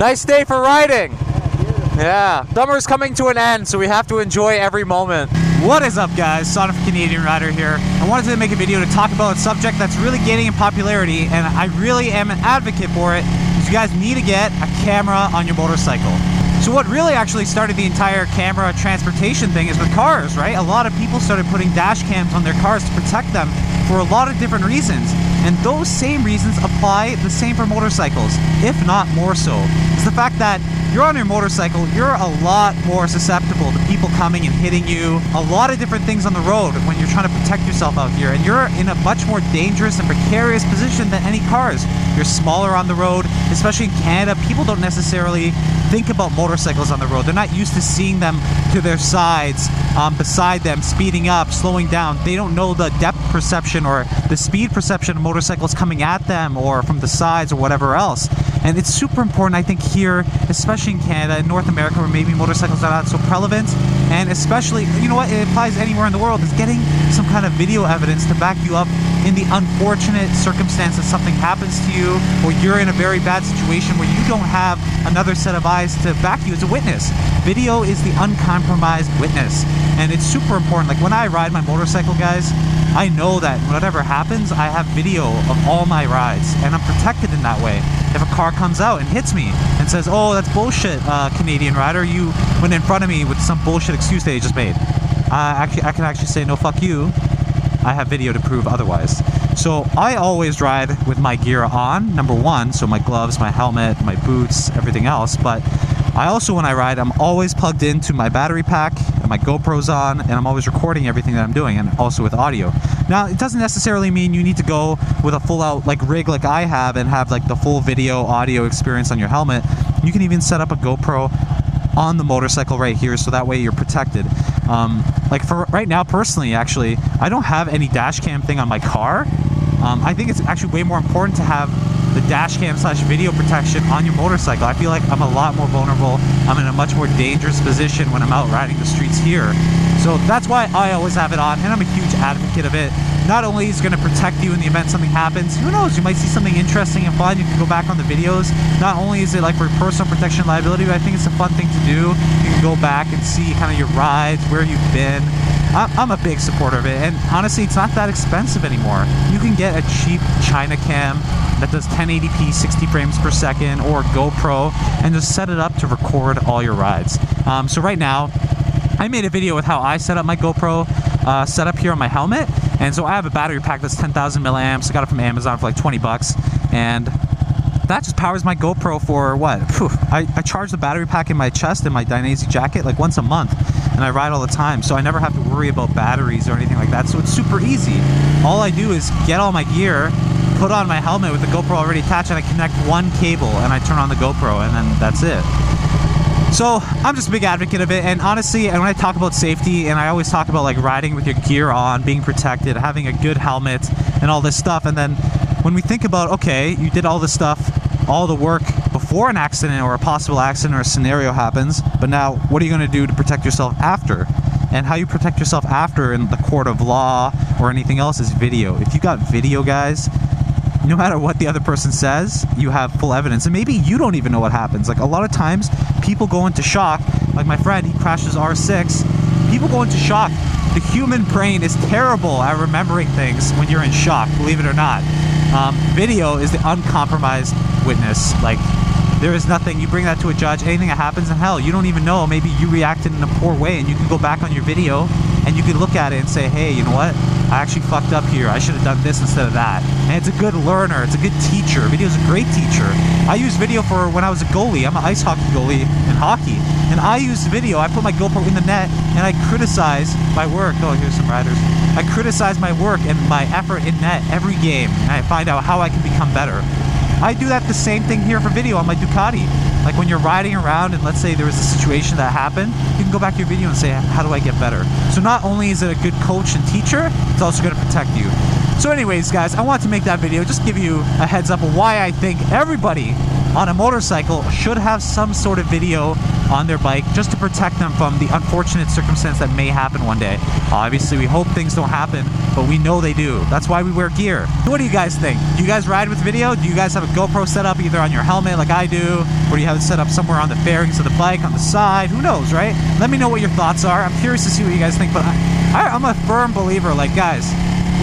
Nice day for riding. Yeah, summer's coming to an end, so we have to enjoy every moment. What is up, guys? Sonduren Fanarredha here. I wanted to make a video to talk about a subject that's really gaining in popularity, and I really am an advocate for it. You guys need to get a camera on your motorcycle. So what really actually started the entire camera transportation thing is with cars, right? A lot of people started putting dash cams on their cars to protect them for a lot of different reasons. And those same reasons apply the same for motorcycles, if not more so. It's the fact that you're on your motorcycle, you're a lot more susceptible to people coming and hitting you, a lot of different things on the road when you're trying to protect yourself out here, and you're in a much more dangerous and precarious position than any cars. You're smaller on the road, especially in Canada. People don't necessarily think about motorcycles on the road. They're not used to seeing them to their sides, beside them, speeding up, slowing down. They don't know the depth perception or the speed perception of motorcycles coming at them or from the sides or whatever else. And it's super important, I think, here, especially in Canada and North America, where maybe motorcycles are not so prevalent, and especially, you know what, it applies anywhere in the world, is getting some kind of video evidence to back you up in the unfortunate circumstance that something happens to you, or you're in a very bad situation where you don't have another set of eyes to back you as a witness. Video is the uncompromised witness, and it's super important. Like when I ride my motorcycle, guys, I know that whatever happens, I have video of all my rides, and I'm protected in that way. If a car comes out and hits me and says, "Oh, that's bullshit, Canadian rider, you went in front of me with some bullshit excuse that you just made," I can actually say, "No, fuck you. I have video to prove otherwise." So I always ride with my gear on, number one, so my gloves, my helmet, my boots, everything else. But I also, when I ride, I'm always plugged into my battery pack, and my GoPro's on, and I'm always recording everything that I'm doing, and also with audio. Now, it doesn't necessarily mean you need to go with a full-out rig like I have and have like the full video audio experience on your helmet. You can even set up a GoPro on the motorcycle right here, so that way you're protected. Like for right now, personally, actually, I don't have any dash cam thing on my car. I think it's actually way more important to have the dash cam / video protection on your motorcycle. I feel like I'm a lot more vulnerable. I'm in a much more dangerous position when I'm out riding the streets here. So that's why I always have it on, and I'm a huge advocate of it. Not only is it going to protect you in the event something happens, who knows, you might see something interesting and fun, you can go back on the videos. Not only is it like for personal protection liability, but I think it's a fun thing to do. You can go back and see kind of your rides, where you've been. I'm a big supporter of it, and honestly, it's not that expensive anymore. You can get a cheap China cam that does 1080p 60 frames per second or GoPro and just set it up to record all your rides. So right now, I made a video with how I set up my GoPro setup here on my helmet. And so I have a battery pack that's 10,000 milliamps. I got it from Amazon for like 20 bucks. And that just powers my GoPro for what? I charge the battery pack in my chest in my Dainese jacket like once a month. And I ride all the time. So I never have to worry about batteries or anything like that. So it's super easy. All I do is get all my gear, put on my helmet with the GoPro already attached, and I connect one cable and I turn on the GoPro, and then that's it. So I'm just a big advocate of it, and honestly, and when I talk about safety, and I always talk about like riding with your gear on, being protected, having a good helmet, and all this stuff, and then when we think about, okay, you did all this stuff, all the work before an accident or a possible accident or a scenario happens, but now what are you going to do to protect yourself after? And how you protect yourself after in the court of law or anything else is video. If you got video, guys, no matter what the other person says, you have full evidence. And maybe you don't even know what happens. Like a lot of times, people go into shock. Like my friend, he crashed his R6. People go into shock. The human brain is terrible at remembering things when you're in shock, believe it or not. Video is the uncompromised witness. Like, there is nothing, you bring that to a judge, anything that happens in hell, you don't even know, maybe you reacted in a poor way, and you can go back on your video and you can look at it and say, hey, you know what, I actually fucked up here, I should have done this instead of that. And it's a good learner, it's a good teacher. Video is a great teacher. I use video for when I was a goalie. I'm an ice hockey goalie in hockey, and I use video. I put my GoPro in the net and I criticize my work. Oh, here's some riders. I criticize my work and my effort in net every game, and I find out how I can become better. I do that the same thing here for video on my Ducati. Like when you're riding around and let's say there was a situation that happened, you can go back to your video and say, how do I get better? So not only is it a good coach and teacher, it's also going to protect you. So anyways, guys, I wanted to make that video, just give you a heads up of why I think everybody on a motorcycle should have some sort of video on their bike just to protect them from the unfortunate circumstance that may happen one day. Obviously, we hope things don't happen, but we know they do. That's why we wear gear. What do you guys think? Do you guys ride with video? Do you guys have a GoPro set up either on your helmet like I do, or do you have it set up somewhere on the fairings of the bike, on the side? Who knows, right? Let me know what your thoughts are. I'm curious to see what you guys think, but I'm a firm believer, like, guys,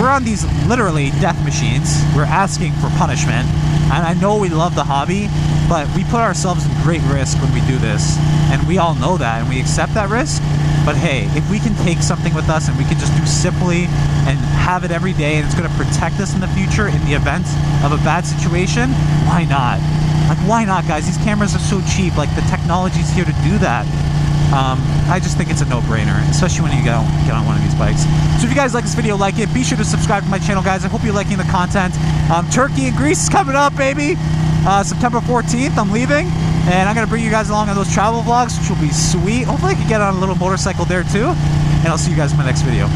we're on these literally death machines. We're asking for punishment, and I know we love the hobby, but we put ourselves in great risk when we do this, and we all know that, and we accept that risk. But hey, if we can take something with us and we can just do simply and have it every day, and it's going to protect us in the future in the event of a bad situation, why not? Like, why not, guys? These cameras are so cheap. Like, the technology's here to do that. I just think it's a no-brainer, especially when you get on one of these bikes. So if you guys like this video, like it, be sure to subscribe to my channel, guys. I hope you're liking the content. Turkey and Greece is coming up, baby. September 14th, I'm leaving, and I'm going to bring you guys along on those travel vlogs, which will be sweet. Hopefully I can get on a little motorcycle there too, and I'll see you guys in my next video.